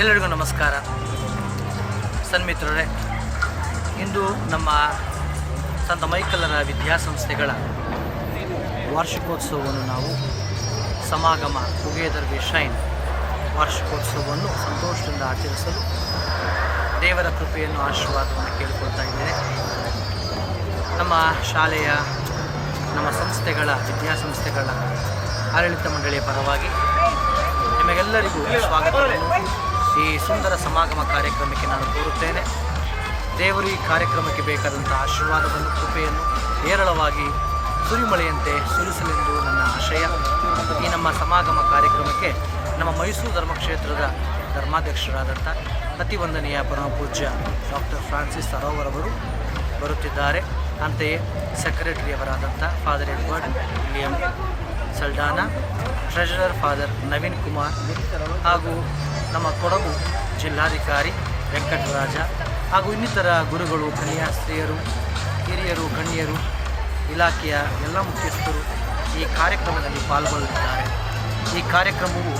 ಎಲ್ಲರಿಗೂ ನಮಸ್ಕಾರ. ಸನ್ಮಿತ್ರರೇ, ಇಂದು ನಮ್ಮ ಸಂತ ಮೈಕಲರ ವಿದ್ಯಾಸಂಸ್ಥೆಗಳ ವಾರ್ಷಿಕೋತ್ಸವವನ್ನು ನಾವು ಸಮಾಗಮ ಟುಗೆದರ್ ವಿ ಶೈನ್ ವಾರ್ಷಿಕೋತ್ಸವವನ್ನು ಸಂತೋಷದಿಂದ ಆಚರಿಸಲು ದೇವರ ಕೃಪೆಯನ್ನು ಆಶೀರ್ವಾದವನ್ನು ಕೇಳಿಕೊಳ್ತಾ ಇದ್ದೇನೆ. ನಮ್ಮ ಶಾಲೆಯ ನಮ್ಮ ಸಂಸ್ಥೆಗಳ ವಿದ್ಯಾಸಂಸ್ಥೆಗಳ ಆಡಳಿತ ಮಂಡಳಿಯ ಪರವಾಗಿ ನಿಮಗೆಲ್ಲರಿಗೂ ಸ್ವಾಗತವನ್ನು ಈ ಸುಂದರ ಸಮಾಗಮ ಕಾರ್ಯಕ್ರಮಕ್ಕೆ ನಾನು ಕೋರುತ್ತೇನೆ. ದೇವರು ಈ ಕಾರ್ಯಕ್ರಮಕ್ಕೆ ಬೇಕಾದಂಥ ಆಶೀರ್ವಾದವನ್ನು ಕೃಪೆಯನ್ನು ಹೇರಳವಾಗಿ ಸುರಿಮಳೆಯಂತೆ ಸುರಿಸಲೆಂದು ನನ್ನ ಆಶಯ. ಈ ನಮ್ಮ ಸಮಾಗಮ ಕಾರ್ಯಕ್ರಮಕ್ಕೆ ನಮ್ಮ ಮೈಸೂರು ಧರ್ಮಕ್ಷೇತ್ರದ ಧರ್ಮಾಧ್ಯಕ್ಷರಾದಂಥ ಅತಿವಂದನೀಯ ಪರಮಪೂಜ್ಯ ಡಾಕ್ಟರ್ ಫ್ರಾನ್ಸಿಸ್ ಸರೋವರ್ ಅವರು ಬರುತ್ತಿದ್ದಾರೆ. ಅಂತೆಯೇ ಸೆಕ್ರೆಟರಿಯವರಾದಂಥ father Edward William Saldanha, treasurer father Naveen Kumar ಹಾಗೂ ನಮ್ಮ ಕೊಡಗು ಜಿಲ್ಲಾಧಿಕಾರಿ ವೆಂಕಟರಾಜ ಹಾಗೂ ಇನ್ನಿತರ ಗುರುಗಳು, ಕನ್ಯಾಸ್ತ್ರೀಯರು, ಹಿರಿಯರು, ಗಣ್ಯರು, ಇಲಾಖೆಯ ಎಲ್ಲ ಮುಖ್ಯಸ್ಥರು ಈ ಕಾರ್ಯಕ್ರಮದಲ್ಲಿ ಪಾಲ್ಗೊಳ್ಳಲಿದ್ದಾರೆ. ಈ ಕಾರ್ಯಕ್ರಮವು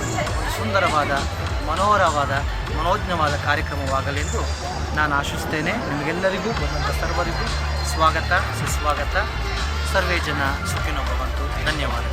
ಸುಂದರವಾದ, ಮನೋಜ್ಞವಾದ ಕಾರ್ಯಕ್ರಮವಾಗಲೆಂದು ನಾನು ಆಶಿಸ್ತೇನೆ. ನಿಮಗೆಲ್ಲರಿಗೂ ಬಂದಂಥ ಸರ್ವರಿಗೂ ಸ್ವಾಗತ, ಸುಸ್ವಾಗತ. ಸರ್ವೇ ಜನ ಸುಖಿನೋ ಭವಂತು. ಧನ್ಯವಾದಗಳು.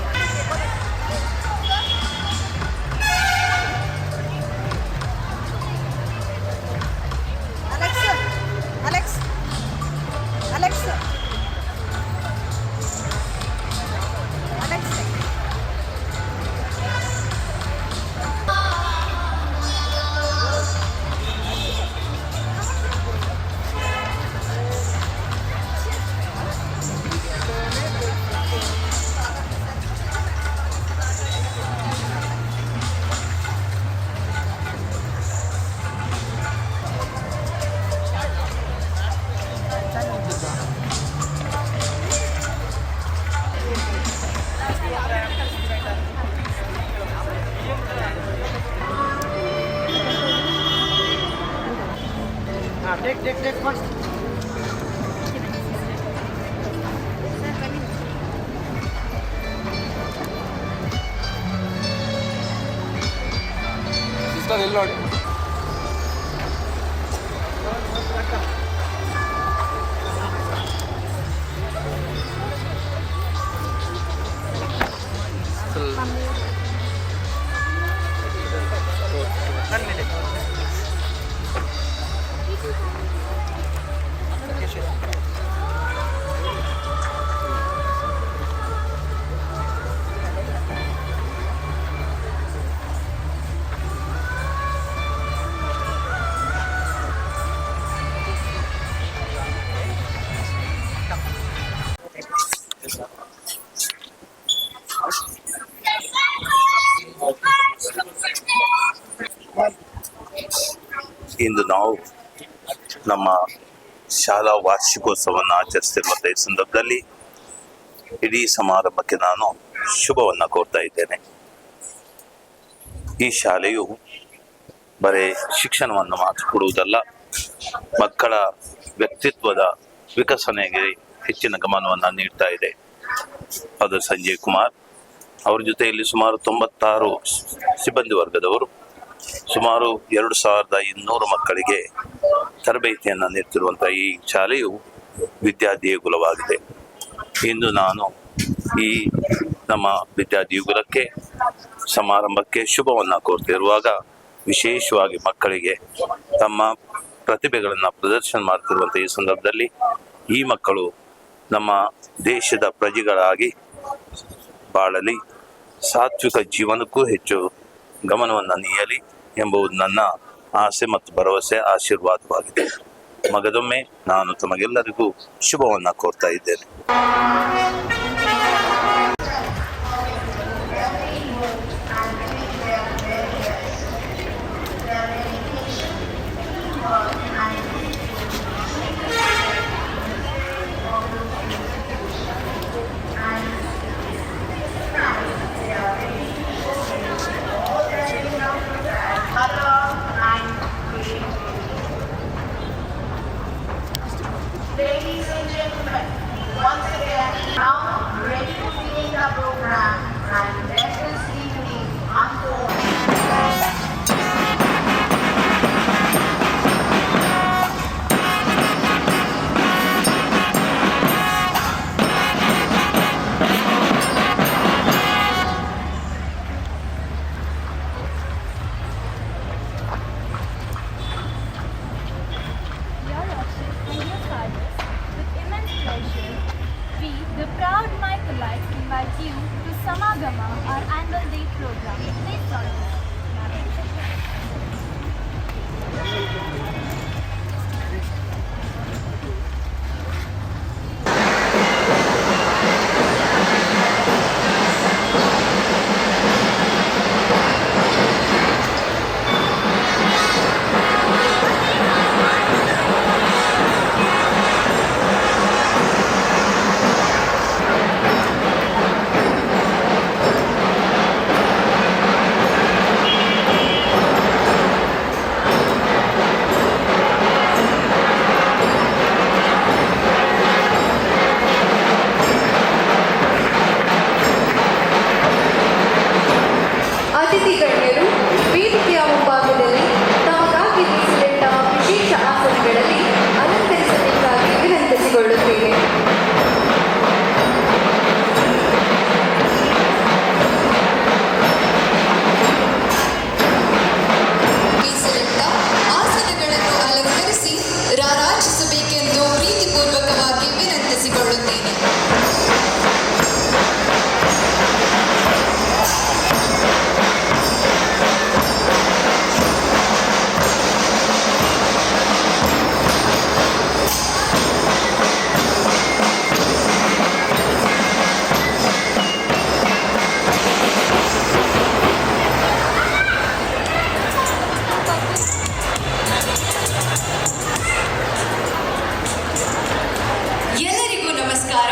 Take first. Sister, Lord. ಇಂದು ನಾವು ನಮ್ಮ ಶಾಲಾ ವಾರ್ಷಿಕೋತ್ಸವವನ್ನು ಆಚರಿಸ್ತಿರುವಂಥ ಈ ಸಂದರ್ಭದಲ್ಲಿ ಇಡೀ ಸಮಾರಂಭಕ್ಕೆ ನಾನು ಶುಭವನ್ನು ಕೋರ್ತಾ ಇದ್ದೇನೆ. ಈ ಶಾಲೆಯು ಬರೀ ಶಿಕ್ಷಣವನ್ನು ಮಾತ್ರ ಕೊಡುವುದಲ್ಲ, ಮಕ್ಕಳ ವ್ಯಕ್ತಿತ್ವದ ವಿಕಸನೆಗೆ ಹೆಚ್ಚಿನ ಗಮನವನ್ನು ನೀಡ್ತಾ ಇದೆ. ಅದು ಸಂಜಯ್ ಕುಮಾರ್ ಅವರ ಜೊತೆಯಲ್ಲಿ ಸುಮಾರು 96 ಸಿಬ್ಬಂದಿ ವರ್ಗದವರು, ಸುಮಾರು 2200 ಮಕ್ಕಳಿಗೆ ತರಬೇತಿಯನ್ನು ನೀಡ್ತಿರುವಂಥ ಈ ಶಾಲೆಯು ವಿದ್ಯಾದೇಗುಲವಾಗಿದೆ. ಇಂದು ನಾನು ಈ ನಮ್ಮ ವಿದ್ಯಾದೇಗುಲಕ್ಕೆ ಸಮಾರಂಭಕ್ಕೆ ಶುಭವನ್ನು ಕೋರ್ತಿರುವಾಗ ವಿಶೇಷವಾಗಿ ಮಕ್ಕಳಿಗೆ ತಮ್ಮ ಪ್ರತಿಭೆಗಳನ್ನು ಪ್ರದರ್ಶನ ಮಾಡ್ತಿರುವಂಥ ಈ ಸಂದರ್ಭದಲ್ಲಿ ಈ ಮಕ್ಕಳು ನಮ್ಮ ದೇಶದ ಪ್ರಜೆಗಳಾಗಿ ಬಾಳಲಿ, ಸಾತ್ವಿಕ ಜೀವನಕ್ಕೂ ಹೆಚ್ಚು ಗಮನವನ್ನು ನೀಯಲಿ ಎಂಬುದು ನನ್ನ ಆಸೆ ಮತ್ತು ಭರವಸೆ, ಆಶೀರ್ವಾದವಾಗಿದೆ. ಮಗದೊಮ್ಮೆ ನಾನು ತಮಗೆಲ್ಲರಿಗೂ ಶುಭವನ್ನು ಕೋರ್ತಾ ಇದ್ದೇನೆ. Ladies and gentlemen, once again, now Samagama, our annual day program. Please join us. ಅತಿಥಿ ಗಣ್ಯರು ವೇದಿಕೆಯ ಮುಂಭಾಗದಲ್ಲಿ ತಮಗಾಗಿ ಮೀಸಲಿಟ್ಟ ವಿಶೇಷ ಆಸನಗಳಲ್ಲಿ ಅಲಂಕರಿಸಬೇಕಾಗಿ ವಿನಂತಿಸಿಕೊಳ್ಳುತ್ತೇನೆ. ಮೀಸಲಿಟ್ಟ ಆಸನಗಳನ್ನು ಅಲಂಕರಿಸಿ ರಾರಾಜಿಸಬೇಕೆಂದು ಪ್ರೀತಿಪೂರ್ವಕವಾಗಿ ವಿನಂತಿಸಿಕೊಳ್ಳುತ್ತೇನೆ. ಎಲ್ಲರಿಗೂ ನಮಸ್ಕಾರ.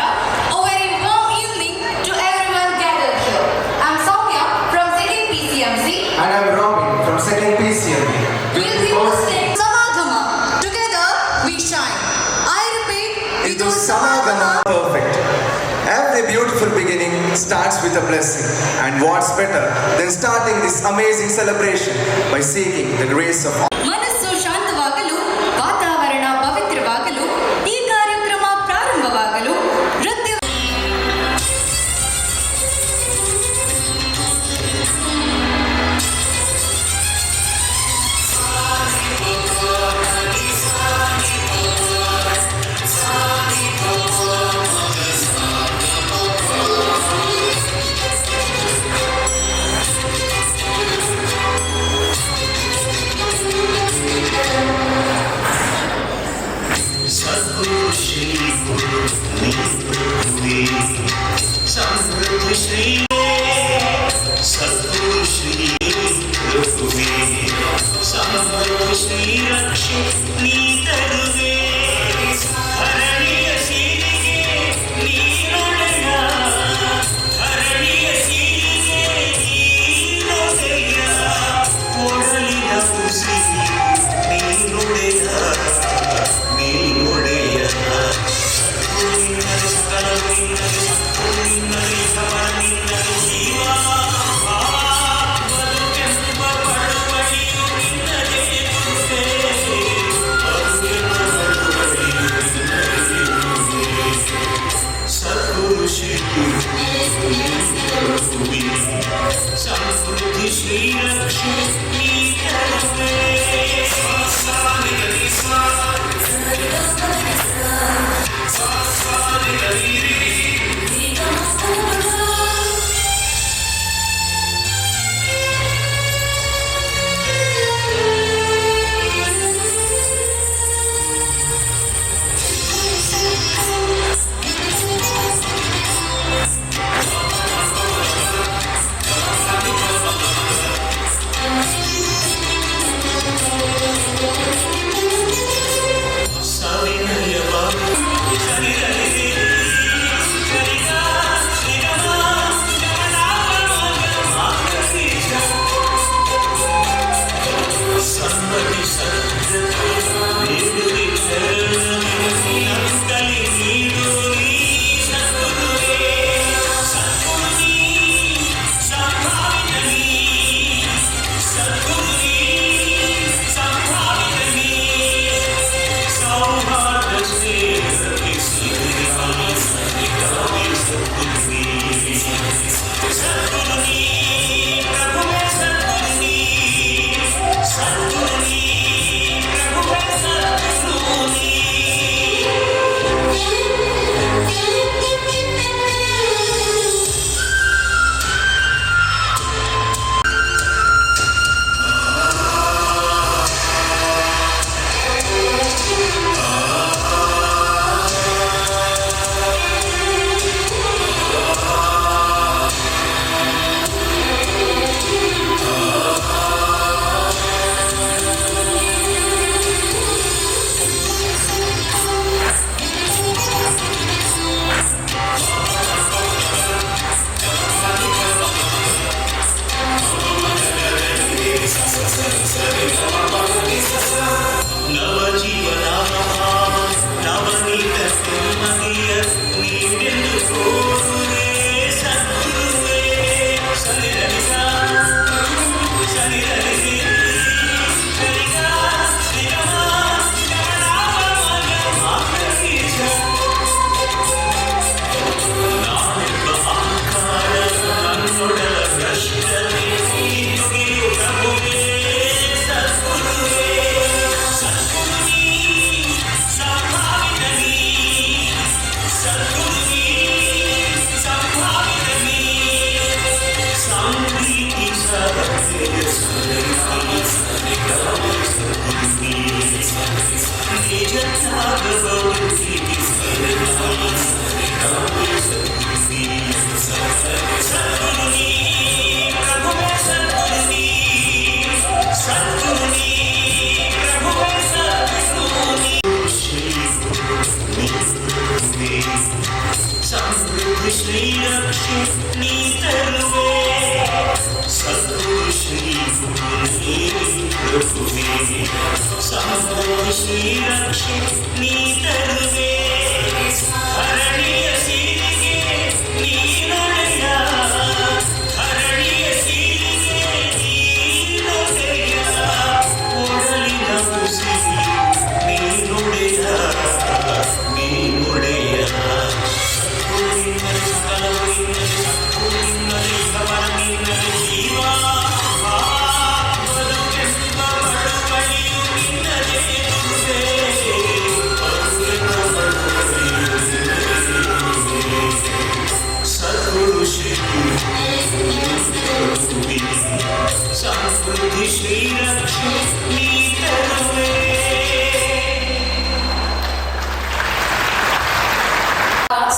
A very warm evening to everyone gathered here. I'm Soumya from 2nd PCMC. And I'm Robin from 2nd PCMB. We'll be hosting Samagama. Together we shine. I repeat, Idu Samagama. Perfect. Every beautiful beginning starts with a blessing. And what's better than starting this amazing celebration by seeking the grace of ಮನಸ್ಸು ಶಾಂತವಾಗಲು, ವಾತಾವರಣ ಪವಿತ್ರವಾಗಲು, ಈ ಕಾರ್ಯಕ್ರಮ ಪ್ರಾರಂಭವಾಗಲು ನೃತ್ಯ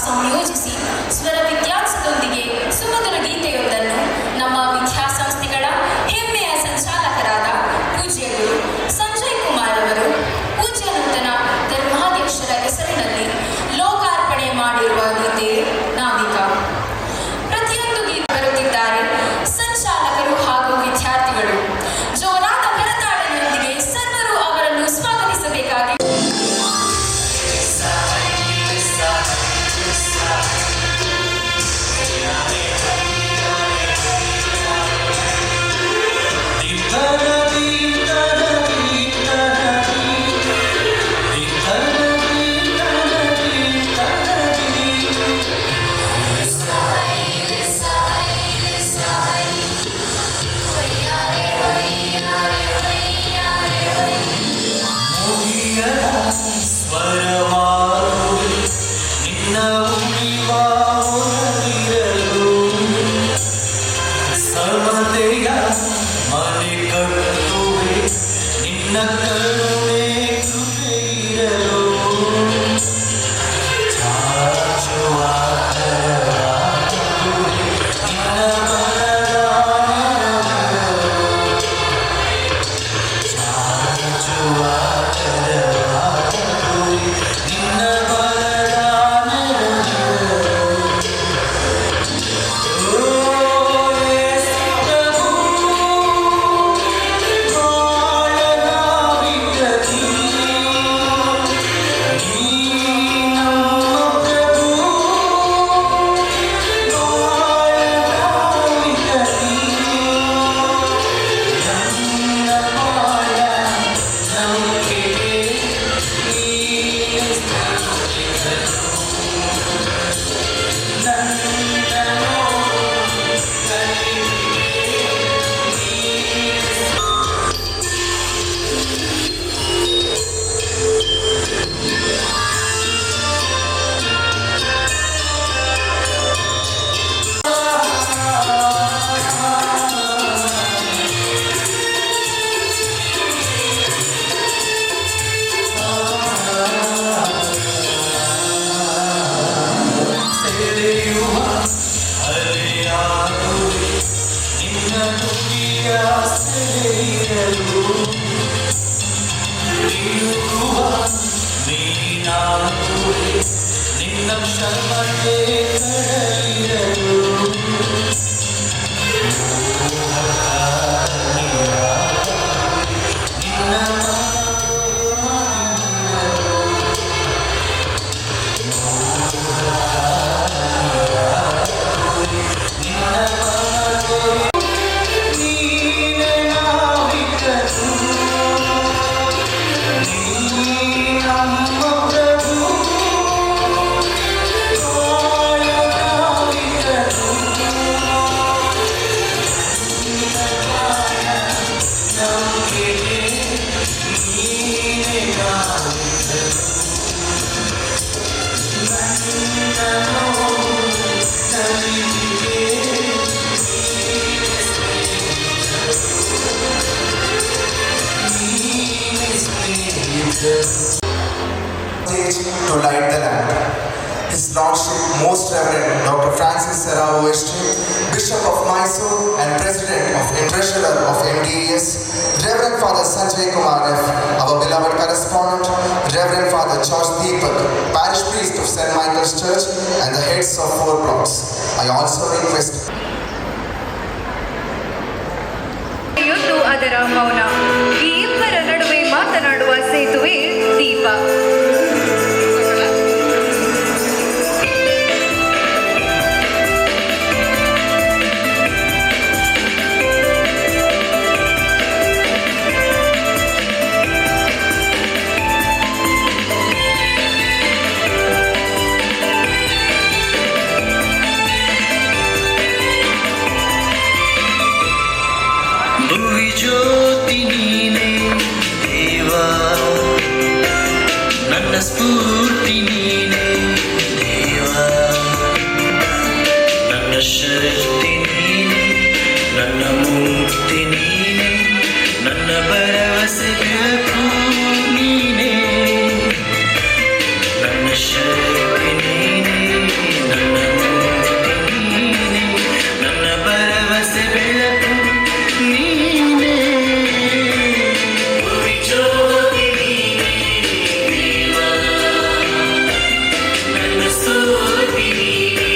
ಸಂಯೋಜಿಸಿ ಸ್ವರ ವಿದ್ಯಾಸದೊಂದಿಗೆ ಸುಮಧುರ ಗೀತೆಯೊಂದನ್ನು ನಮ್ಮ ವಿದ್ಯಾಸಂಸ್ಥೆಗಳ ಹೆಮ್ಮೆಯ ಸಂಚಾಲಕರಾದ ಪೂಜ್ಯ ಗುರು ಸಂಜಯ್ ಕುಮಾರ್ ಅವರು ಪೂಜ್ಯ ನೂತನ ಧರ್ಮಾಧ್ಯಕ್ಷರ ಹೆಸರಿನಲ್ಲಿ ಲೋಕಾರ್ಪಣೆ ಮಾಡಿರುವ ಗೀತೆ ನಾವಿಕ. ಪ್ರತಿಯೊಂದು ಗೀತೆ ಬರುತ್ತಿದ್ದಾರೆ ಸಂಚಾಲಕರು ಹಾಗೂ ವಿದ್ಯಾರ್ಥಿಗಳು. ಜೋರಾದ ಕರತಾಳದೊಂದಿಗೆ ಸರ್ವರು ಅವರನ್ನು ಸ್ವಾಗತಿಸಬೇಕಾಗಿ ನೀನೆ ನಾವಿಕರು Most Reverend Dr. Francis Serrao ST, Bishop of Mysore and President and Treasurer of MDES, Reverend Father Sanjay Kumar F, our beloved correspondent, Reverend Father George Deepak, Parish Priest of St. Michael's Church, and the heads of 4 blocks. I also request ಯುದ್ದು ಅದರ ಮೌನ. ಈ ಇಬ್ಬರ ನಡುವೆ ಮಾತನಾಡುವ ಸೇತುವೆ ದೀಪ. ಭುವಿ ಜ್ಯೋತಿ ನೀನೇ ದೇವಾ, ನನ್ನ ಸ್ಫೂರ್ತಿ ನೀನೇ ದೇವಾ, ನನ್ನ ಶಕ್ತಿ ನೀನೇ, ನನ್ನ ಮುಕ್ತಿ ನೀನೇ, ನನ್ನ ಭರವಸೆ ಬೆಳಕು ನೀನೇ, ನನ್ನ ಶಕ್ತಿ ನೀನೇ, ನನ್ನ ಮುಕ್ತಿ ನೀನೇ, ನನ್ನ ಭರವಸೆ ಬೆಳಕು ನೀನೇ. ಭುವಿ ಜ್ಯೋತಿ ನೀನೇ ದೇವಾ, ನನ್ನ ಸ್ತುತಿ ನೀನೇ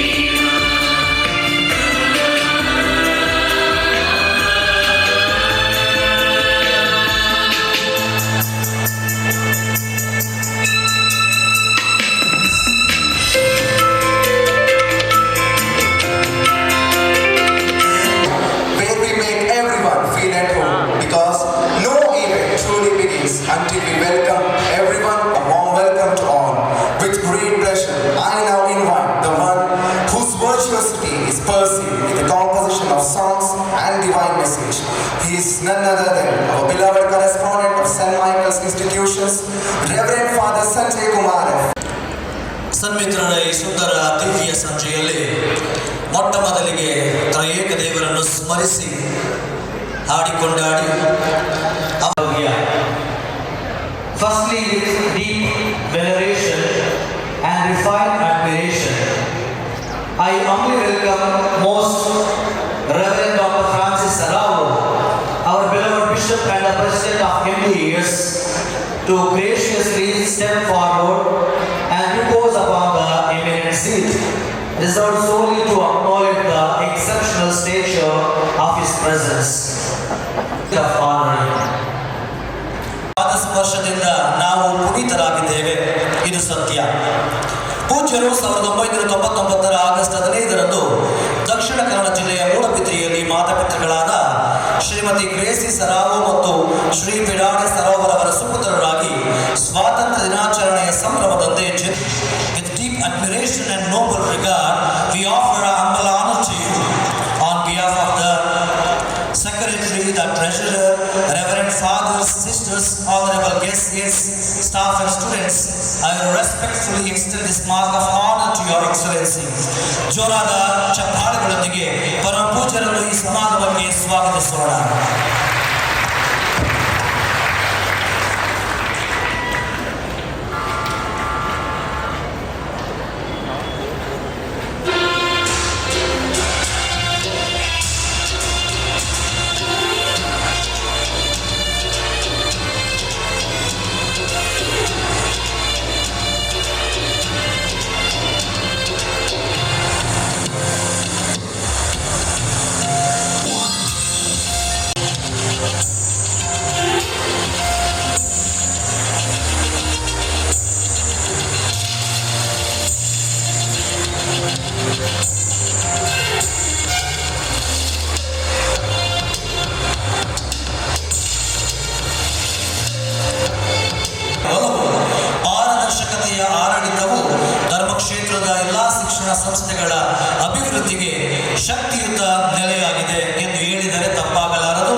ದೇವಾ. where we make everyone feel at home, because no event truly begins until we welcome everyone. A warm welcome to all. With great pleasure, I now invite the one whose virtuosity is perceived in the composition of songs and divine message. He is none other than our beloved correspondent of St. Michael's Institutions, Reverend Father Sanjay Kumar F. ಸನ್ಮಿತ್ರರ ಈ ಸುಂದರ ದಿವ್ಯ ಸಂಜೆಯಲ್ಲಿ ಮೊಟ್ಟ ಮೊದಲಿಗೆ ತ್ರಯೇಕ ದೇವರನ್ನು ಸ್ಮರಿಸಿ ಹಾಡಿಕೊಂಡಾಡಿ Firstly, with deep veneration and refined admiration, I humbly welcome most Reverend Dr. Francis Serrao, our beloved Bishop and the President of MDES, to graciously step forward and repose upon the eminent seat, reserved solely to acknowledge the exceptional stature of his presence. Of honoring. ಪಾದ ಸ್ಪರ್ಶದಿಂದ ನಾವು ಪುನೀತರಾಗಿದ್ದೇವೆ, ಇದು ಸತ್ಯ. ಪೂಜ್ಯರು 1999 August 15ರಂದು Dakshina Kannada ಜಿಲ್ಲೆಯ ಮೂಡಬಿದ್ರಿಯಲ್ಲಿ ಮಾತಾಪಿತೃಗಳಾದ ಶ್ರೀಮತಿ ಗ್ರೇಸಿ ಸರಾವೋ ಮತ್ತು ಶ್ರೀ ಬಿಡಾಡೆ ಸರೋವರವರ ಸುಪುತ್ರರಾಗಿ ಸ್ವಾತಂತ್ರ್ಯ ದಿನಾಚರಣೆಯ ಸಂಭ್ರಮದಂತೆ with deep admiration and noble regard we offer our humble honor to you on behalf of the Secretary, the Treasurer, Reverend Fathers, Sisters, honorable guests, staff and students. I will respectfully extend this mark of honor to your excellency. ಜೋರಾದ ಚಪ್ಪಾಳೆಗಳೊಂದಿಗೆ ಪರಮ ಪೂಜ್ಯರನ್ನು ಈ ಸಮಾರಂಭಕ್ಕೆ ಸ್ವಾಗತಿಸೋಣ. ಸಂಸ್ಥೆಗಳ ಅಭಿವೃದ್ಧಿಗೆ ಶಕ್ತಿಯುತ ನೆಲೆಯಾಗಿದೆ ಎಂದು ಹೇಳಿದರೆ ತಪ್ಪಾಗಲಾರದು.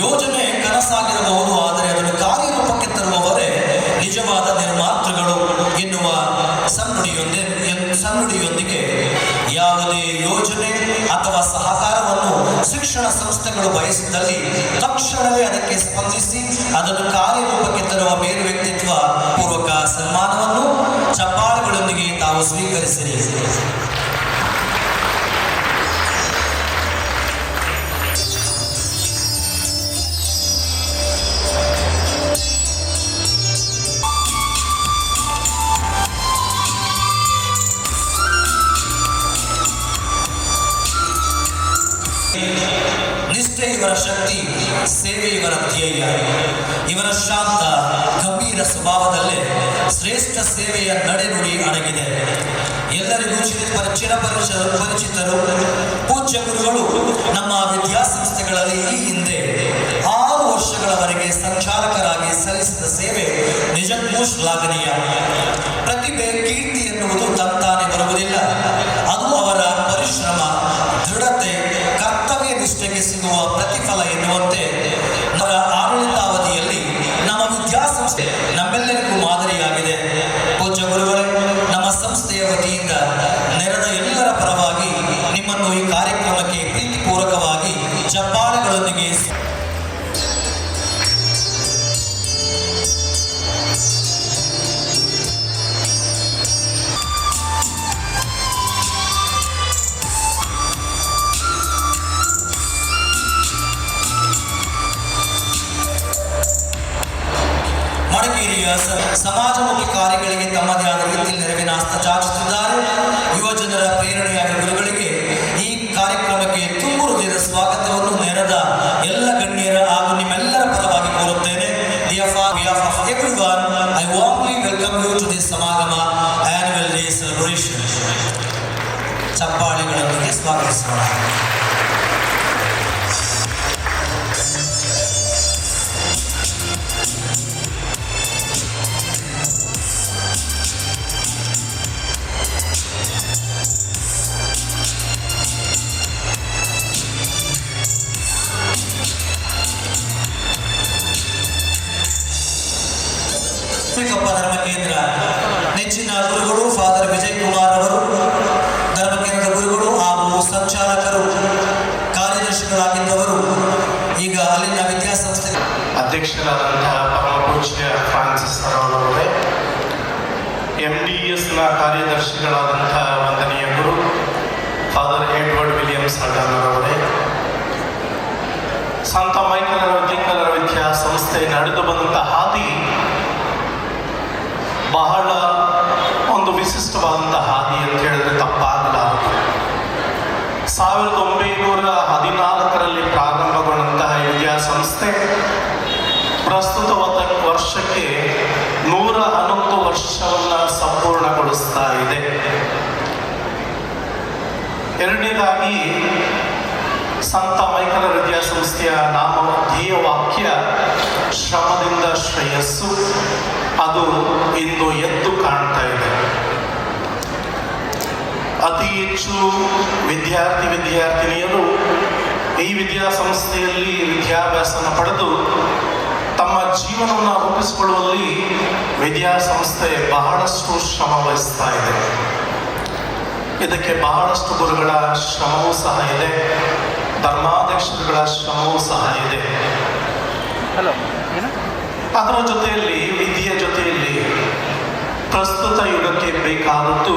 ಯೋಜನೆ ಕನಸಾಗಿರಬಹುದು, ಆದರೆ ಅದನ್ನು ಕಾರ್ಯರೂಪಕ್ಕೆ ತರುವವರೇ ನಿಜವಾದ ನಿರ್ಮಾತೃಗಳು ಎನ್ನುವ ಸನ್ನುಡಿಯೊಂದಿಗೆ ಯಾವುದೇ ಯೋಜನೆ ಅಥವಾ ಸಹಕಾರವನ್ನು ಶಿಕ್ಷಣ ಸಂಸ್ಥೆಗಳು ಬಯಸಿದಲ್ಲಿ ತಕ್ಷಣವೇ ಅದಕ್ಕೆ ಸ್ಪಂದಿಸಿ ಅದನ್ನು ಕಾರ್ಯರೂಪಕ್ಕೆ ತರುವ ಮೇರು ವ್ಯಕ್ತಿತ್ವ ಪೂರ್ವಕ ಸನ್ಮಾನವನ್ನು ಚಪ್ಪಾಳೆಗಳೊಂದಿಗೆ ತಾವು ಸ್ವೀಕರಿಸಿರಿ. ನಿಷ್ಠೆ ಇವರ ಶಕ್ತಿ, ಸೇವೆ ಇವರ ಧ್ಯೇಯ. ಇವರ ಶಾಂತ ಗಂಭೀರ ಸ್ವಭಾವದಲ್ಲೇ ಶ್ರೇಷ್ಠ ಸೇವೆಯ ನಡೆನುಡಿ ಅಡಗಿದೆ. ಎಲ್ಲರಿಗೂ ಪರಿಚಿತರು ಪೂಜ್ಯ ಗುರುಗಳು ನಮ್ಮ ವಿದ್ಯಾಸಂಸ್ಥೆಗಳಲ್ಲಿ ಈ ಹಿಂದೆ 6 ವರ್ಷಗಳವರೆಗೆ ಸಂಚಾಲಕರಾಗಿ ಸಲ್ಲಿಸಿದ ಸೇವೆ ನಿಜಕ್ಕೂ ಶ್ಲಾಘನೀಯ. ಪ್ರತಿಭೆ, ಕೀರ್ತಿ ಎನ್ನುವುದು ತಂತಾನೆ ಬರುವುದಿಲ್ಲ. ಅದು ಅವರ ಪರಿಶ್ರಮ, ದೃಢತೆ, ಕರ್ತವ್ಯ ನಿಷ್ಠೆಗೆ ಸಿಗುವ ಪ್ರತಿಫಲ ಎನ್ನುವಂತೆ ಅವರ ಆಡಳಿತಾವಧಿಯಲ್ಲಿ ನಮ್ಮ ವಿದ್ಯಾಸಂಸ್ಥೆ ನಮ್ಮೆಲ್ಲರಿಗೂ ಮಾದರಿಯಾಗಿದೆ. ಪೂಜ್ಯ ಗುರುಗಳೇ, ನಮ್ಮ ಸಂಸ್ಥೆಯ ವತಿಯಿಂದ ನೆರೆದ ಎಲ್ಲರ ಪರವಾಗಿ ನಿಮ್ಮನ್ನು ಈ ಕಾರ್ಯಕ್ರಮಕ್ಕೆ ಪ್ರೀತಿಪೂರ್ವಕವಾಗಿ ಚಪ್ಪಾಳೆಗಳೊಂದಿಗೆ ಮಡಿಕೇರಿಯ ಸಮಾಜಮುಖಿ ಕಾರ್ಯಗಳಿಗೆ ತಮ್ಮದೇ ಆದ ರೀತಿಯಲ್ಲಿ ನೆರವಿನ ಹಸ್ತ ಚಾಚುತ್ತಿದ್ದಾರೆ. ಯುವಜನರ ಪ್ರೇರಣೆಯಾದ ಗುರುಗಳಿಗೆ ಈ ಕಾರ್ಯಕ್ರಮಕ್ಕೆ ತುಂಬು ಹೃದಯದ ಸ್ವಾಗತವನ್ನು ನೆರೆದ ಎಲ್ಲ ಗಣ್ಯರ ಹಾಗೂ ನಿಮ್ಮೆಲ್ಲರ ಪರವಾಗಿ ಕೋರುತ್ತೇನೆ. On behalf of everyone, I warmly welcome you to this Samagama Annual Day celebration. ಚಪ್ಪಾಳೆಗಳೊಂದಿಗೆ ಸ್ವಾಗತಿಸೋಣ. ಶ್ರೀಕೊಪ್ಪ ಧರ್ಮ ಕೇಂದ್ರ ನೆಚ್ಚಿನ ಗುರುಗಳು ಫಾದರ್ ವಿಜಯ್ ಕುಮಾರ್ ಅವರು, ಧರ್ಮ ಕೇಂದ್ರದ ಗುರುಗಳು ಹಾಗೂ ಸಂಚಾಲಕರು, ಕಾರ್ಯದರ್ಶಿಗಳಾಗಿದ್ದವರು, ಈಗ ಅಲ್ಲಿನ ವಿದ್ಯಾಸಂಸ್ಥೆ ಅಧ್ಯಕ್ಷರಾದಂತಹ ಪರಮ ಪೂಜ್ಯ ಫ್ರಾನ್ಸಿಸ್ ಅವರವರೇ, MDSನ ಕಾರ್ಯದರ್ಶಿಗಳಾದಂತಹ ವಂದನೀಯ ಗುರು ಫಾದರ್ ಎಡ್ವರ್ಡ್ ವಿಲಿಯಮ್ಸ್ ಅವರವರೇ, ಸಂತ ಮೈಕಲರ ದಿಂಕಲರ ವಿದ್ಯಾಸಂಸ್ಥೆ ನಡೆದು ಬಂದಂಥ ಹಾದಿ ಬಹಳ ಒಂದು ವಿಶಿಷ್ಟವಾದಂಥ ಹಾದಿ ಅಂತ ಹೇಳಿದ್ರೆ ತಪ್ಪಾಗಲಾರದು. 1914ರಲ್ಲಿ ಪ್ರಾರಂಭಗೊಂಡಂತಹ ವಿದ್ಯಾಸಂಸ್ಥೆ ಪ್ರಸ್ತುತ ವರ್ಷಕ್ಕೆ 111 ವರ್ಷವನ್ನು ಸಂಪೂರ್ಣಗೊಳಿಸ್ತಾ ಇದೆ. ಎರಡನೇದಾಗಿ ಸಂತ ಮೈಕಲ ವಿದ್ಯಾಸಂಸ್ಥೆಯ ಧ್ಯೇಯ ವಾಕ್ಯ ಶ್ರಮದಿಂದ ಶ್ರೇಯಸ್ಸು, ಅದು ಇಂದು ಎದ್ದು ಕಾಣ್ತಾ ಇದೆ. ಅತಿ ಹೆಚ್ಚು ವಿದ್ಯಾರ್ಥಿನಿಯರು ಈ ವಿದ್ಯಾಸಂಸ್ಥೆಯಲ್ಲಿ ವಿದ್ಯಾಭ್ಯಾಸನ ಪಡೆದು ತಮ್ಮ ಜೀವನವನ್ನು ರೂಪಿಸಿಕೊಳ್ಳುವಲ್ಲಿ ವಿದ್ಯಾಸಂಸ್ಥೆ ಬಹಳಷ್ಟು ಶ್ರಮ ವಹಿಸ್ತಾ ಇದೆ. ಇದಕ್ಕೆ ಬಹಳಷ್ಟು ಗುರುಗಳ ಶ್ರಮವೂ ಸಹ ಇದೆ, ಧರ್ಮಾಧ್ಯಕ್ಷರುಗಳ ಶ್ರಮವೂ ಸಹ ಇದೆ. ಅದರ ಜೊತೆಯಲ್ಲಿ ವಿದ್ಯೆಯ ಜೊತೆಯಲ್ಲಿ ಪ್ರಸ್ತುತ ಯುಗಕ್ಕೆ ಬೇಕಾದದ್ದು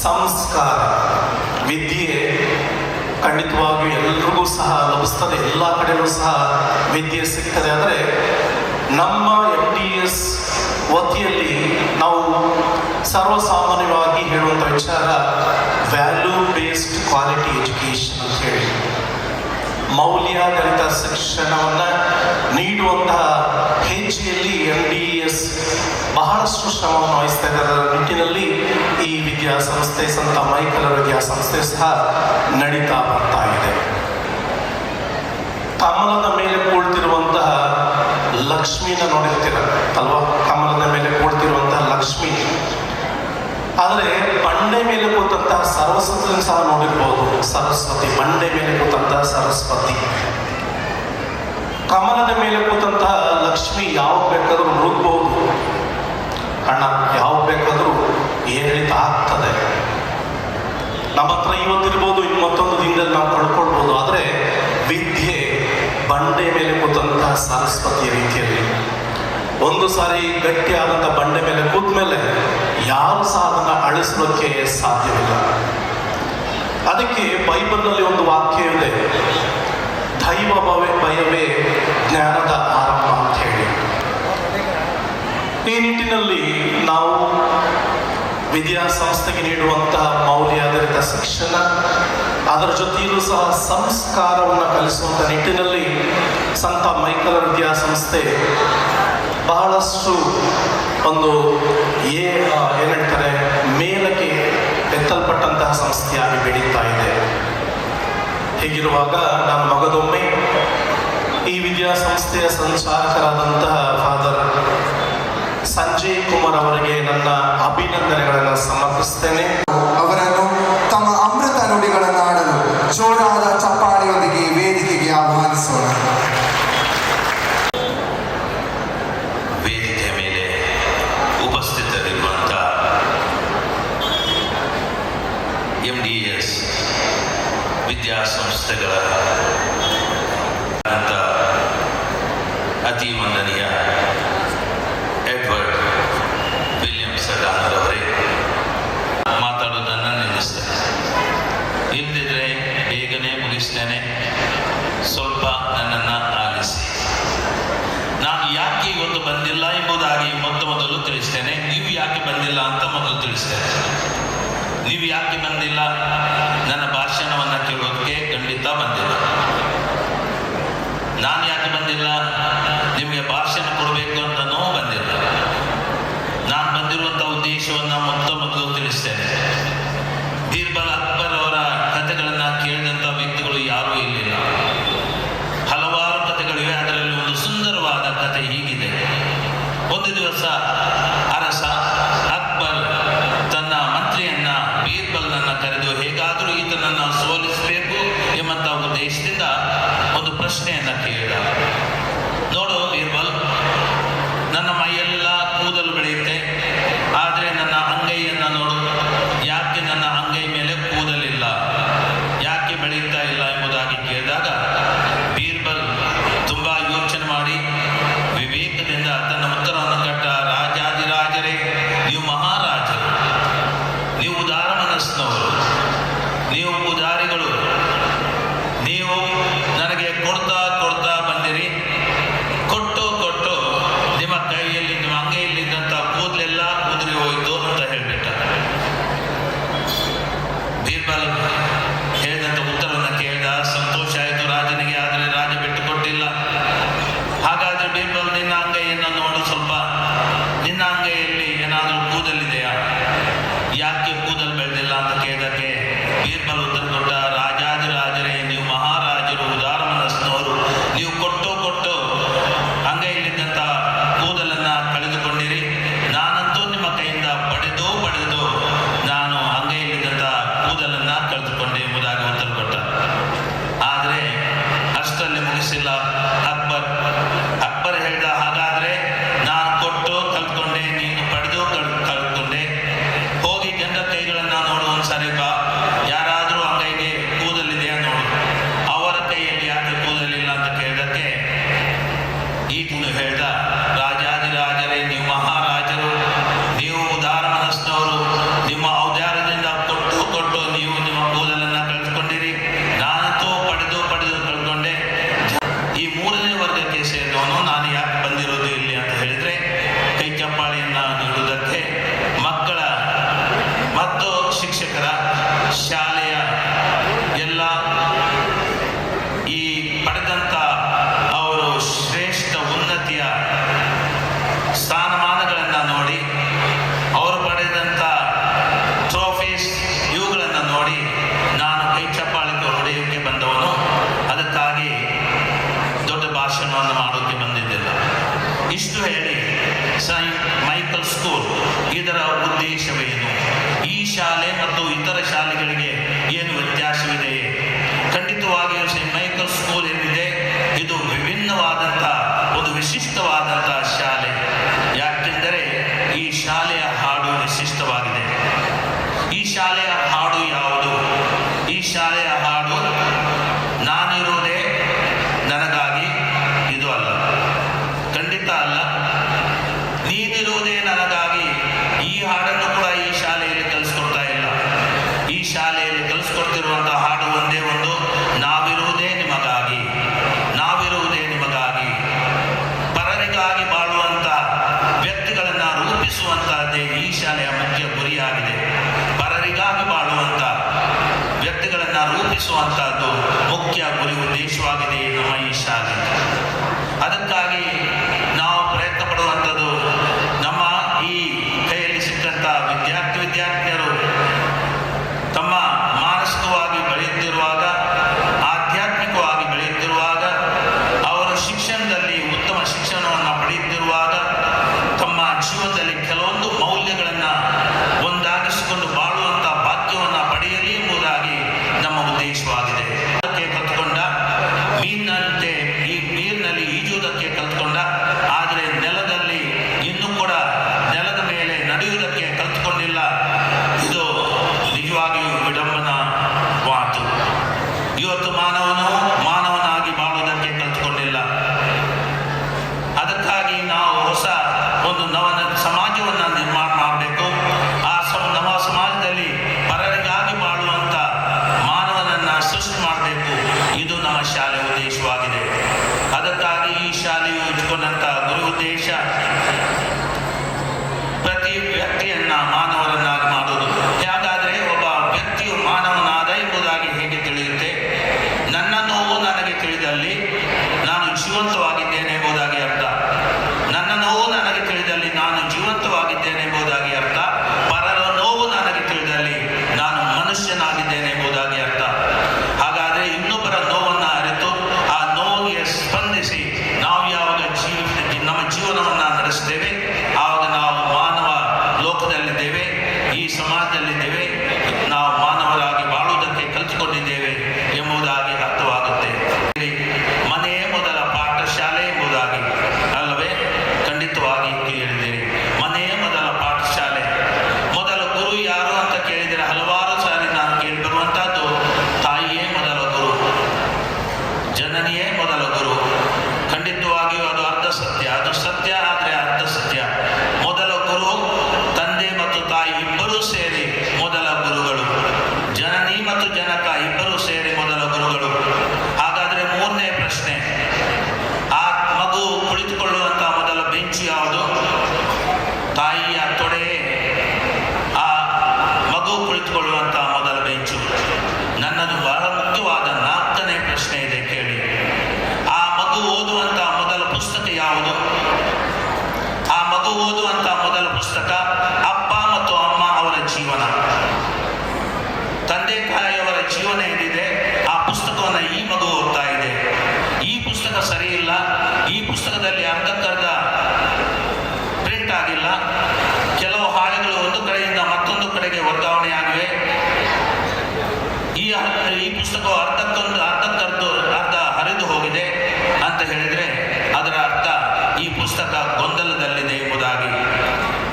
ಸಂಸ್ಕಾರ. ವಿದ್ಯೆ ಖಂಡಿತವಾಗಿಯೂ ಎಲ್ರಿಗೂ ಸಹ ಲಭಿಸ್ತದೆ, ಎಲ್ಲ ಕಡೆಯೂ ಸಹ ವಿದ್ಯೆ ಸಿಗ್ತದೆ. ಆದರೆ ನಮ್ಮ MDS ವತಿಯಲ್ಲಿ ನಾವು ಸರ್ವಸಾಮಾನ್ಯವಾಗಿ ಹೇಳುವಂಥ ವಿಚಾರ ವ್ಯಾಲ್ಯೂ ಬೇಸ್ಡ್ ಕ್ವಾಲಿಟಿ ಎಜುಕೇಷನ್ ಅಂತ ಹೇಳಿ, ಮೌಲ್ಯಾಧಾರಿತ ಶಿಕ್ಷಣವನ್ನು ನೀಡುವಂತಹ ಹೆಜ್ಜೆಯಲ್ಲಿ MDS ಬಹಳಷ್ಟು ಶ್ರಮವನ್ನು ವಹಿಸ್ತಾ ಇದ್ದಾರೆ. ಅದರ ನಿಟ್ಟಿನಲ್ಲಿ ಈ ವಿದ್ಯಾಸಂಸ್ಥೆ ಸಂತ ಮೈಕಲರ ವಿದ್ಯಾಸಂಸ್ಥೆ ಸಹ ನಡೀತಾ ಬರ್ತಾ ಇದೆ. ಕಮಲದ ಮೇಲೆ ಕೂಳ್ತಿರುವಂತಹ ಲಕ್ಷ್ಮಿನ ನೋಡಿರ್ತೀರ ಅಲ್ವಾ? ಕಮಲದ ಮೇಲೆ ಕೂಳ್ತಿರುವಂತಹ ಲಕ್ಷ್ಮಿ. ಆದರೆ ಬಂಡೆ ಮೇಲೆ ಕೂತಂತಹ ಸರಸ್ವತಿಯನ್ನು ಸಹ ನೋಡಿರ್ಬೋದು. ಸರಸ್ವತಿ, ಬಂಡೆ ಮೇಲೆ ಕೂತಂತಹ ಸರಸ್ವತಿ. ಕಮಲದ ಮೇಲೆ ಕೂತಂತಹ ಲಕ್ಷ್ಮಿ ಯಾವ ಬೇಕಾದರೂ ಮುಳುಗಬಹುದು, ಹಣ ಯಾವ ಬೇಕಾದರೂ ಏರಿಳಿತ ಆಗ್ತದೆ. ನಮ್ಮ ಹತ್ರ ಇವತ್ತಿರ್ಬೋದು, ಇನ್ನು ಮತ್ತೊಂದು ದಿನದಲ್ಲಿ ನಾವು ಕಳ್ಕೊಳ್ಬೋದು. ಒಂದು ಸಾರಿ ಗಟ್ಟಿಯಾದಂಥ ಬಂಡೆ ಮೇಲೆ ಕೂತ ಮೇಲೆ ಯಾರು ಸಹ ಅದನ್ನು ಅಳಿಸೋಕ್ಕೆ ಸಾಧ್ಯವಿಲ್ಲ. ಅದಕ್ಕೆ ಬೈಬಲ್ನಲ್ಲಿ ಒಂದು ವಾಕ್ಯ ಇದೆ, ದೈವ ಭಯವೇ ಜ್ಞಾನದ ಆರಂಭ ಅಂತ ಹೇಳಿ. ಈ ನಿಟ್ಟಿನಲ್ಲಿ ನಾವು ವಿದ್ಯಾಸಂಸ್ಥೆಗೆ ನೀಡುವಂತಹ ಮೌಲ್ಯಾಧಾರಿತ ಶಿಕ್ಷಣ, ಅದರ ಜೊತೆಯಲ್ಲೂ ಸಹ ಸಂಸ್ಕಾರವನ್ನು ಕಲಿಸುವಂಥ ನಿಟ್ಟಿನಲ್ಲಿ ಸಂತ ಮೈಕಲ್ ವಿದ್ಯಾಸಂಸ್ಥೆ ಬಹಳಷ್ಟು ಒಂದು ಏನು ಹೇಳ್ತಾರೆ ಮೇಲಕ್ಕೆ ಎತ್ತಲ್ಪಟ್ಟಂತಹ ಸಂಸ್ಥೆಯಾಗಿ ಬೆಳೀತಾ ಇದೆ. ಹೀಗಿರುವಾಗ ನಾನು ಮಗದೊಮ್ಮೆ ಈ ವಿದ್ಯಾಸಂಸ್ಥೆಯ ಸಂಚಾಲಕರಾದಂತಹ ಫಾದರ್ ಸಂಜಯ್ ಕುಮಾರ್ ಅವರಿಗೆ ನನ್ನ ಅಭಿನಂದನೆಗಳನ್ನು ಸಮರ್ಪಿಸ್ತೇನೆ. ಅವರನ್ನು ತಮ್ಮ ಅಮೃತ ನುಡಿಗಳನ್ನು ಆಡಲು ಜೋರಾದ ಚಪ್ಪಾಳೆಯೊಂದಿಗೆ ವೇದಿಕೆಗೆ ಆಹ್ವಾನಿಸೋಣ. ವೇದಿಕೆ ಮೇಲೆ ಉಪಸ್ಥಿತರಿರುವಂಥ MDS ವಿದ್ಯಾಸಂಸ್ಥೆಗಳ ಅಂತ ಅತಿ ವಂದನೀಯ ಎಡ್ವರ್ಡ್ ವಿಲಿಯಮ್ಸ್ ಅವರೇ ಮಾತಾಡೋದನ್ನು ನಿಲ್ಲಿಸ್ತೇನೆ. ಇಲ್ಲದಿದ್ದರೆ ಬೇಗನೆ ಮುಗಿಸ್ತೇನೆ. ಸ್ವಲ್ಪ ನನ್ನನ್ನು ಆಲಿಸಿ. ನಾನು ಯಾಕೆ ಇವತ್ತು ಬಂದಿಲ್ಲ ಎಂಬುದಾಗಿ ಮೊದಲು ತಿಳಿಸ್ತೇನೆ. ನೀವು ಯಾಕೆ ಬಂದಿಲ್ಲ ಅಂತ ಮೊದಲು ತಿಳಿಸ್ತೇನೆ. ನೀವು ಯಾಕೆ ಬಂದಿಲ್ಲ? ನನ್ನ ಭಾಷಣವನ್ನು ಕೇಳೋದಕ್ಕೆ ಖಂಡಿತ ಬಂದಿಲ್ಲ. ನಾನು ಯಾಕೆ ಬಂದಿಲ್ಲ? ನಿಮಗೆ ಭಾಷಣ ಕೊಡಬೇಕು ಅಂತನೂ ಬಂದಿಲ್ಲ. ನಾನು ಬಂದಿರುವಂಥ ಉದ್ದೇಶವನ್ನು ಮೊದಲು ತಿಳಿಸ್ತೇನೆ. ಬೀರ್ಬಲ್ ಅಕ್ಬರ್ ಅವರ ಕಥೆಗಳನ್ನು ಕೇಳಿದಂಥ ವ್ಯಕ್ತಿಗಳು ಯಾರೂ ಇರಲಿಲ್ಲ. ಹಲವಾರು ಕಥೆಗಳಿವೆ. ಅದರಲ್ಲಿ ಒಂದು ಸುಂದರವಾದ ಕಥೆ ಹೀಗಿದೆ. ಒಂದು ದಿವಸ ಅರಸ ಅಕ್ಬರ್ ತನ್ನ ಮಂತ್ರಿಯನ್ನ ಬೀರ್ಬಲ್ನನ್ನು ಕರೆದು ಹೇಗಾದರೂ ಈತನನ್ನು ಸೋಲಿಸಬೇಕು ಎಂಬಂಥ ಉದ್ದೇಶದಿಂದ ಒಂದು ಪ್ರಶ್ನೆಯನ್ನು ಕೇಳಿದ. ನೋಡು ಬೀರ್ಬಲ್, ನನ್ನ ಮೈಯೆಲ್ಲ ಕೂದಲು ಬೆಳೆಯುತ್ತೆ, ಆದರೆ ನನ್ನ ಅಂಗೈಯನ್ನು ನೋಡು, ಯಾಕೆ ನನ್ನ ಅಂಗೈ ಮೇಲೆ ಕೂದಲಿಲ್ಲ, ಯಾಕೆ ಬೆಳೆಯುತ್ತಾ ಇಲ್ಲ ಎಂಬುದಾಗಿ ಕೇಳಿದಾಗ ಬೀರ್ಬಲ್ ತುಂಬ ಯೋಚನೆ ಮಾಡಿ ವಿವೇಕದಿಂದ ತನ್ನ ಉತ್ತರವನ್ನು ಕೊಟ್ಟ. ರಾಜಾದಿರಾಜರೇ, ನೀವು ಮಹಾರಾಜರು, ನೀವು ಉದಾರ ಮನಸ್ಸಿನವರು, ನೀವು ಉದಾರಿಗಳು. ನೀವು ನನಗೆ ಕೊಡ್ತಾ ತಲುಪಿಸುವಂತಹದ್ದು ಮುಖ್ಯ ಗುರಿ ಉದ್ದೇಶವಾಗಿದೆ ನಮ್ಮ ಈ ಶಾಲೆ. ಅದಕ್ಕಾಗಿ ನಾವು ಪ್ರಯತ್ನ ಪಡುವಂಥದ್ದು ನಮ್ಮ ಈ ಕೈಯಲ್ಲಿ ಸಿಕ್ಕಂಥ ವಿದ್ಯಾರ್ಥಿನಿಯರು ತಮ್ಮ ಮಾನಸಿಕವಾಗಿ ಬೆಳೆಯುತ್ತಿರುವಾಗ, ಆಧ್ಯಾತ್ಮಿಕವಾಗಿ ಬೆಳೆಯುತ್ತಿರುವಾಗ, ಅವರು ಶಿಕ್ಷಣದಲ್ಲಿ ಉತ್ತಮ ಶಿಕ್ಷಣವನ್ನು ಪಡೆಯುತ್ತಿರುವಾಗ ತಮ್ಮ ಜೀವನದಲ್ಲಿ ಕೆಲವೊಂದು ಮೌಲ್ಯಗಳನ್ನು ಒಂದಾಗಿಸಿಕೊಂಡು ಬಾಳುವಂಥ ಭಾಗ್ಯವನ್ನು ಪಡೆಯಲಿ ಎಂಬುದಾಗಿ ನಮ್ಮ ಉದ್ದೇಶವಾಗಿದೆ. ಅದಕ್ಕೆ ಕಲ್ತ್ಕೊಂಡ ನೀರಿನಲ್ಲಿ ಈಜುವುದಕ್ಕೆ ಕಲ್ತ್ಕೊಂಡ, ಆದರೆ ನೆಲದಲ್ಲಿ ಇನ್ನೂ ಕೂಡ ನೆಲದ ಮೇಲೆ ನಡೆಯುವುದಕ್ಕೆ ಕಲ್ತ್ಕೊಂಡಿಲ್ಲ. ಇದು ನಿಜವಾಗಿಯೂ ವಿಡಂಬನ ಮಾತು. ಇವತ್ತು ಮಾನವನಾಗಿ ಬಾಳುವುದಕ್ಕೆ ಕಲ್ತ್ಕೊಂಡಿಲ್ಲ. ಅದಕ್ಕಾಗಿ ನಾವು ಹೊಸ ಒಂದು ಸಮಾಜವನ್ನು ನಿರ್ಮಾಣ ಮಾಡಬೇಕು. ಆ ನವ ಸಮಾಜದಲ್ಲಿ ಪರರಿಗಾಗಿ ಬಾಳುವಂಥ ಮಾನವನನ್ನು ಸೃಷ್ಟಿ ಮಾಡಬೇಕು. ಇದು ನಮ್ಮ ಶಾಲೆ ಉದ್ದೇಶವಾಗಿದೆ. ಅದಕ್ಕಾಗಿ ಈ ಶಾಲೆಯು ಇಟ್ಕೊಂಡಂಥ ಗುರು ಉದ್ದೇಶ ಪ್ರತಿ ವ್ಯಕ್ತಿಯನ್ನ ಮಾನವರನ್ನಾಗಿ ಮಾಡುವುದು. ಹಾಗಾದರೆ ಒಬ್ಬ ವ್ಯಕ್ತಿಯು ಮಾನವನಾದ ಎಂಬುದಾಗಿ ಹೇಗೆ ತಿಳಿಯುತ್ತೆ? ನನ್ನ ನೋವು ನನಗೆ ತಿಳಿದಲ್ಲಿ ನಾನು ಜೀವಂತವಾಗಿದ್ದೇನೆ ಎಂಬುದಾಗಿ ಅರ್ಥ. ನನ್ನ ನೋವು ನನಗೆ ತಿಳಿದಲ್ಲಿ ನಾನು ಜೀವಂತವಾಗಿದ್ದೇನೆ ಎಂಬುದಾಗಿ ಅರ್ಥ. ಪರರ ನೋವು ನನಗೆ ತಿಳಿದಲ್ಲಿ ನಾನು ಮನುಷ್ಯನಾಗಿದ್ದೇನೆ ಎಂಬುದಾಗಿ ಅರ್ಥ. ಹಾಗಾದರೆ ಇನ್ನೊಬ್ಬರ ನೋವನ್ನು ಅರಿತು ಆ ನೋವಿಗೆ ಸ್ಪಂದಿಸಿ ನಾವು ಯಾವಾಗ ನಮ್ಮ ಜೀವನವನ್ನು ನಡೆಸ್ತೇವೆ, ಆವಾಗ ನಾವು ಮಾನವ ಲೋಕದಲ್ಲಿದ್ದೇವೆ, ಈ ಸಮಾಜದಲ್ಲಿದ್ದೇವೆ, ನಾವು ಮಾನವರಾಗಿ ಬಾಳುವುದಕ್ಕೆ ಕಲಿತುಕೊಂಡಿದ್ದೇವೆ ಎಂಬುದಾಗಿ ಅರ್ಥವಾಗುತ್ತೆ. ಮನೆಯೇ ಮೊದಲ ಪಾಠಶಾಲೆ ಎಂಬುದಾಗಿ ಅಲ್ಲವೇ? ಖಂಡಿತವಾಗಿ ಕೇಳಿದ್ದೀರಿ. ಮನೆಯೇ ಮೊದಲ ಪಾಠಶಾಲೆ. ಮೊದಲ ಗುರು ಯಾರು ಅಂತ ಕೇಳಿದರೆ ಹಲವಾರು ಸಾರಿ ನಾನು ಕೇಳಿ ಬರುವಂತಹದ್ದು ತಾಯಿಯೇ ಮೊದಲ ಗುರು, ಜನನಿಯೇ ಮೊದಲ ಗುರು. ಖಂಡಿತವಾಗಿಯೂ ಅದು ಅರ್ಧ ಸತ್ಯ. ಅದು ಸತ್ಯ, ಆದರೆ ಅರ್ಧ ಸತ್ಯ. ಮೊದಲ ಗುರು ತಂದೆ ಮತ್ತು ತಾಯಿ ಇಬ್ಬರೂ ಸೇರಿ ಮೊದಲ ಗುರುಗಳು. ಜನನಿ ಮತ್ತು ಜನಕ ಇಬ್ಬರೂ ಸೇರಿ ಮೊದಲ ಗುರುಗಳು. ಹಾಗಾದರೆ ಮೂರನೇ ಪ್ರಶ್ನೆ, ಆ ಮಗು ಕುಳಿತುಕೊಳ್ಳುವಂಥ ಮೊದಲ ಬೆಂಚು ಯಾವುದು? ತಾಯಿಯ ತೊಡೆಯೇ ಆ ಮಗು ಕುಳಿತುಕೊಳ್ಳುವಂಥ ಮೊದಲ ಬೆಂಚು. ನನ್ನದು ಬಹಳ ಮುಖ್ಯವಾದ 4ನೇ ಪ್ರಶ್ನೆ ಇದೆ, ಕೇಳಿ. ಆ ಮಗು ಓದುವಂಥ ಮೊದಲ ಪುಸ್ತಕ ಯಾವುದು? ಆ ಮಗು ಓದುವಂಥ ಮೊದಲ ಪುಸ್ತಕ ಅಪ್ಪ ಮತ್ತು ಅಮ್ಮ ಅವರ ಜೀವನ, ತಂದೆ ತಾಯಿಯವರ ಜೀವನ ಏನಿದೆ ಆ ಪುಸ್ತಕವನ್ನು ಈ ಮಗು ಓದ್ತಾ ಇದೆ. ಈ ಪುಸ್ತಕ ಸರಿ ಇಲ್ಲ, ಈ ಪುಸ್ತಕದಲ್ಲಿ ಅರ್ಧಕ್ಕರ್ಧ ಪ್ರಿಂಟ್ ಆಗಿಲ್ಲ, ಕೆಲವು ಹಾಳೆಗಳು ಒಂದು ಕಡೆಯಿಂದ ಮತ್ತೊಂದು ಕಡೆಗೆ ವರ್ಗಾವಣೆ ಆಗಿವೆ, ಈ ಪುಸ್ತಕವು ಅರ್ಧ ಹರಿದು ಹೋಗಿದೆ ಅಂತ ಹೇಳಿದರೆ ಅದರ ಅರ್ಥ ಈ ಪುಸ್ತಕ ಗೊಂದಲದಲ್ಲಿದೆ ಎಂಬುದಾಗಿ.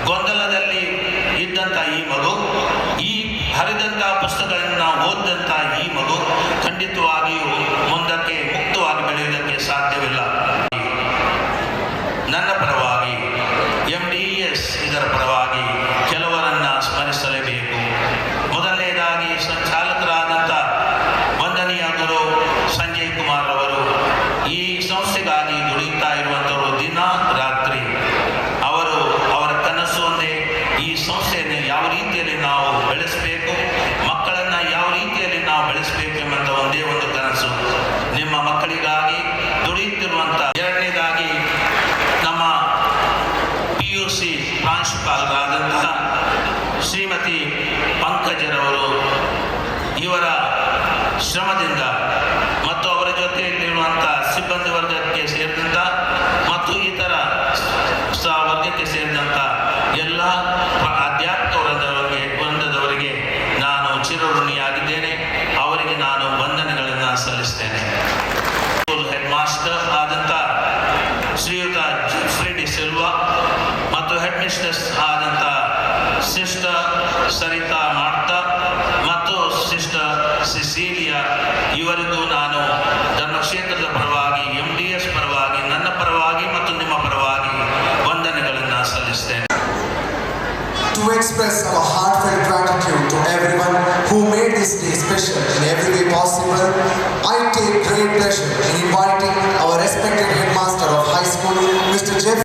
ಗೊಂದಲದಲ್ಲಿ ಇದ್ದಂಥ ಈ ಮಗು, ಈ ಹರಿದಂಥ ಪುಸ್ತಕಗಳನ್ನು ಓದಿದಂಥ ಈ ಮಗು ಖಂಡಿತವಾಗಿಯೂ ಮುಂದಕ್ಕೆ ಮುಕ್ತವಾಗಿ ಬೆಳೆಯುವುದಕ್ಕೆ ಸಾಧ್ಯವಿಲ್ಲ. ನನ್ನ ಪರವಾಗಿ MDES ಇದರ ಪರವಾಗಿ ಕೆಲವರನ್ನ ಸ್ಮರಿಸಲೇಬೇಕು. ಮೊದಲನೇದಾಗಿ ಸಂಚಾಲಕರಾದಂಥ ವಂದನೀಯ ಗುರು ಸಂಜಯ್ ಕುಮಾರ್ ಅವರು ಈ ಸಂಸ್ಥೆಗಾಗಿ ದುಡಿಯುತ್ತಾ ಇರುವಂಥವರು ದಿನ ರಾತ್ರಿ. ಅವರ ಕನಸು ಒಂದೇ, ಈ ಸಂಸ್ಥೆಯನ್ನು ಯಾವ ರೀತಿಯಲ್ಲಿ ನಾವು ಬೆಳೆಸಬೇಕು, ಮಕ್ಕಳನ್ನು ಯಾವ ರೀತಿಯಲ್ಲಿ ನಾವು ಬೆಳೆಸಬೇಕು ಎಂಬಂಥ ಒಂದೇ ಒಂದು ಕನಸು. ನಿಮ್ಮ ಮಕ್ಕಳಿಗಾಗಿ ದುಡಿಯುತ್ತಿರುವಂಥ. ಎರಡನೇದಾಗಿ ನಮ್ಮ PUC ಪ್ರಾಂಶುಪಾಲರಾದಂತಹ ಶ್ರೀಮತಿ ಪಂಕಜರವರು, ಇವರ ಶ್ರಮದಿಂದ ಮತ್ತು ಅವರ ಜೊತೆಯಲ್ಲಿರುವಂಥ ಸಿಬ್ಬಂದಿ ವರ್ಗಕ್ಕೆ ಸೇರಿದಂಥ ಮತ್ತು ಇತರ ವರ್ಗಕ್ಕೆ ಸೇರಿದಂಥ ಎಲ್ಲ ಅಧ್ಯಾಪಕ ವೃಂದದವರಿಗೆ ನಾನು ಚಿರಋಣಿಯಾಗಿದ್ದೇನೆ. ಅವರಿಗೆ ನಾನು ವಂದನೆಗಳನ್ನು ಸಲ್ಲಿಸ್ತೇನೆ. ಹೆಡ್ ಮಾಸ್ಟರ್ ಆದಂಥ ಶ್ರೀಯುತ ಫ್ರೆಡಿ ಸಿಲ್ವಾ ಮತ್ತು ಹೆಡ್ ಮಿಸ್ಟ್ರೆಸ್ ಆದಂಥ ಸಿಸ್ಟರ್ ಸರಿತಾ ಮಾರ್ತಾ ಮತ್ತು ಸಿಸ್ಟರ್ ಸಿಸಿಲಿಯಾ, ಇವರಿಗೂ ನಾನು ಧರ್ಮಕ್ಷೇತ್ರದ ಪರವಾಗಿ, MDS ಪರವಾಗಿ, ನನ್ನ ಪರವಾಗಿ ಮತ್ತು ನಿಮ್ಮ ಪರವಾಗಿ ವಂದನೆಗಳನ್ನು ಸಲ್ಲಿಸ್ತೇನೆ. To express our heartfelt gratitude to everyone who made this day special in every way possible, I take great pleasure in inviting our respected headmaster of high school, Mr. Jeff.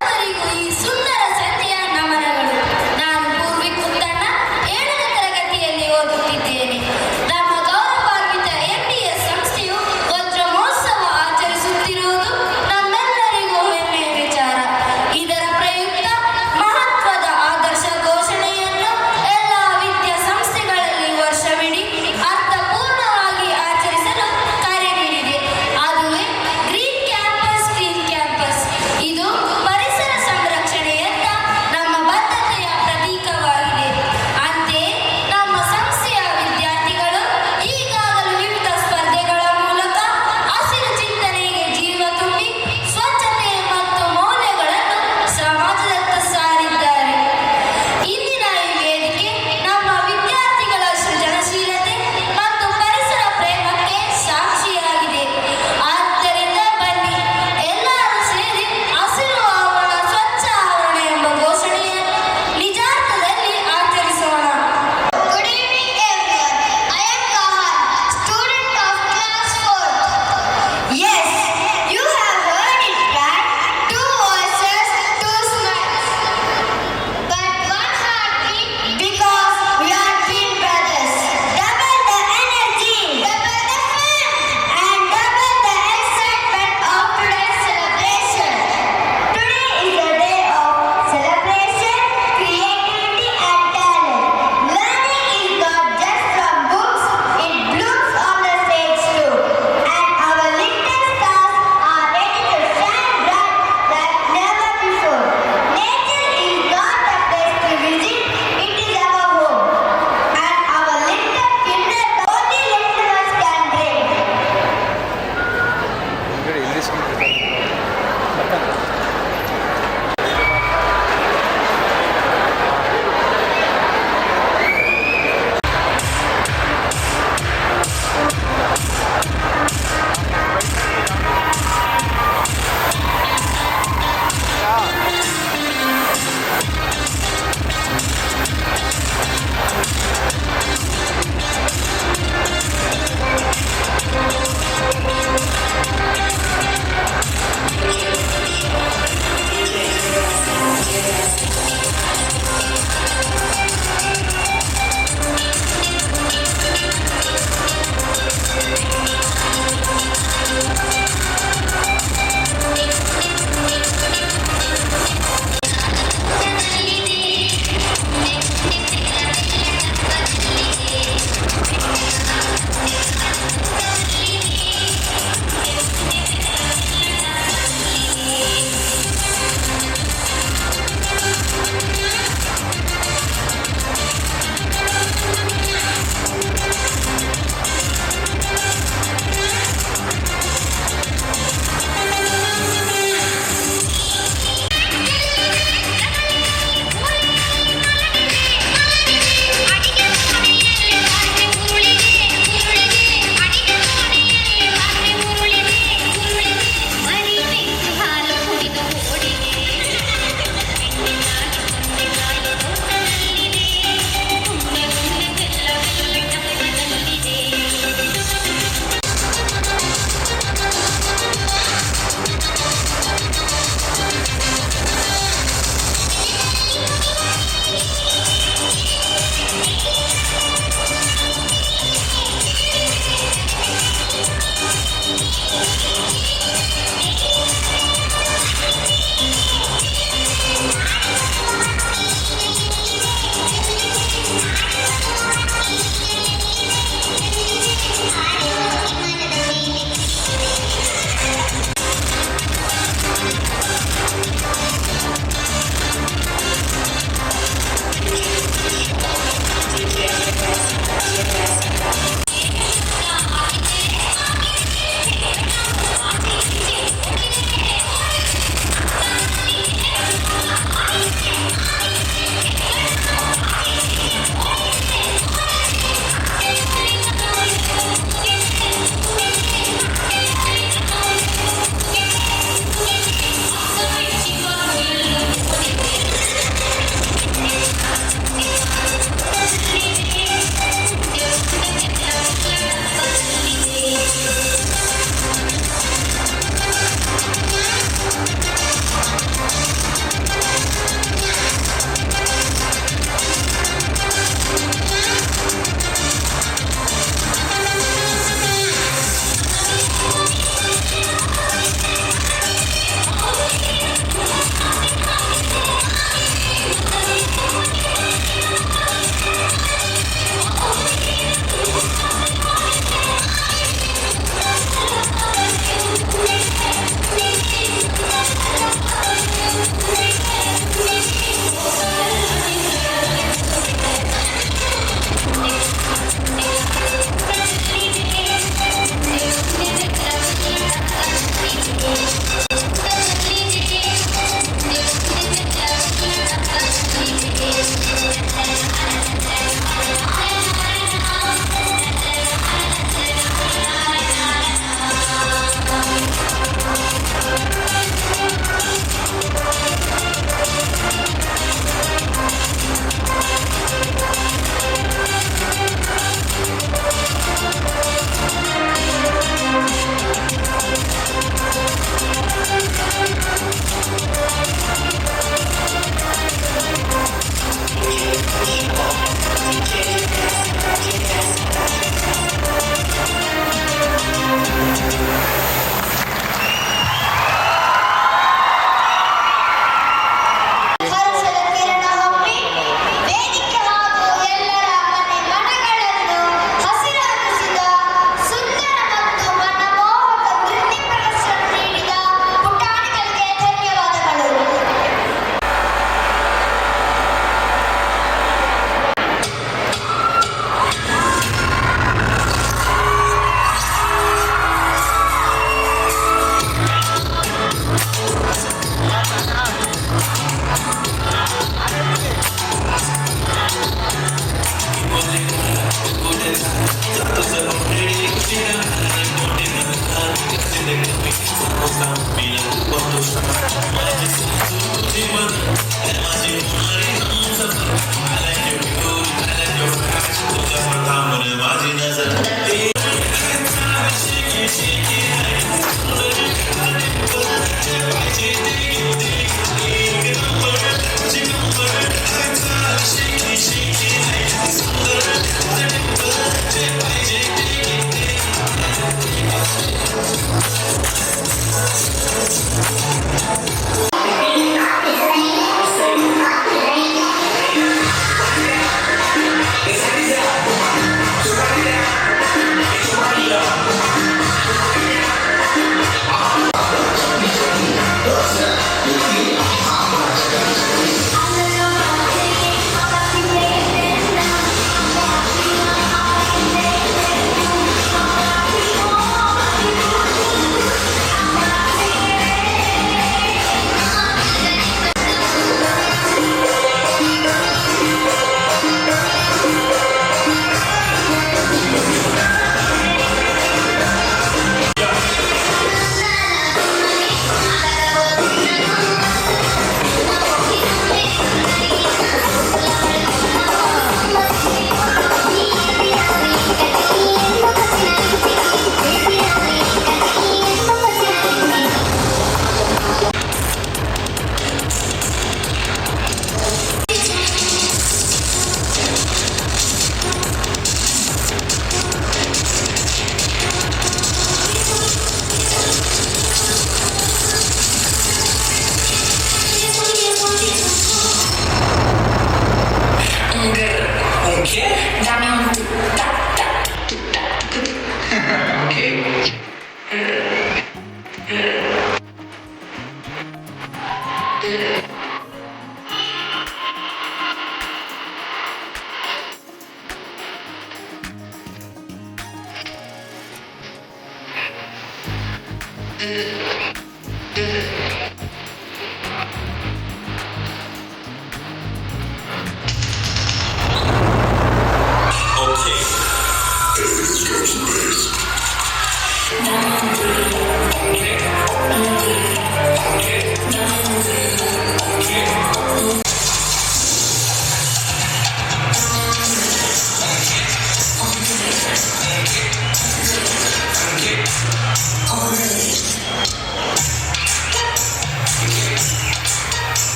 ಈ ಸುಂದರ ಸಂತೆಯ ನಮನಗಳು. ನಾನು ಪೂರ್ವಿ ಕುತ್ತಣ್ಣ 7ನೇ ತರಗತಿಯಲ್ಲಿ ಓದುತ್ತಿದ್ದೇನೆ. ನಮ್ಮ ಗೌರವಾನ್ವಿತ MD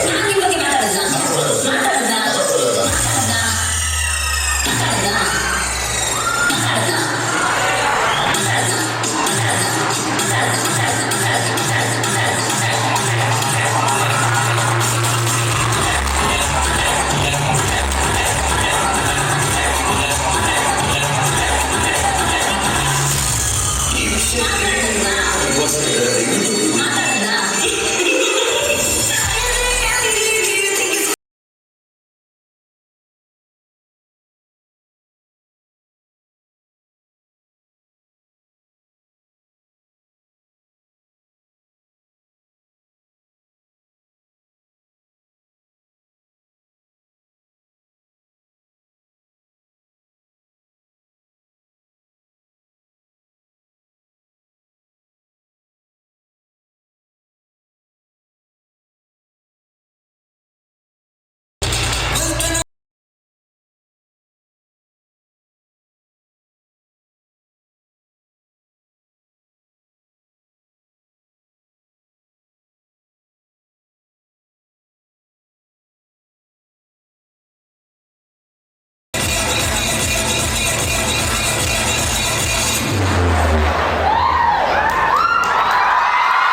ನಾನು ನಿಮ್ಮ ಬಗ್ಗೆ ಮಾತಾಡಲ್ಲ.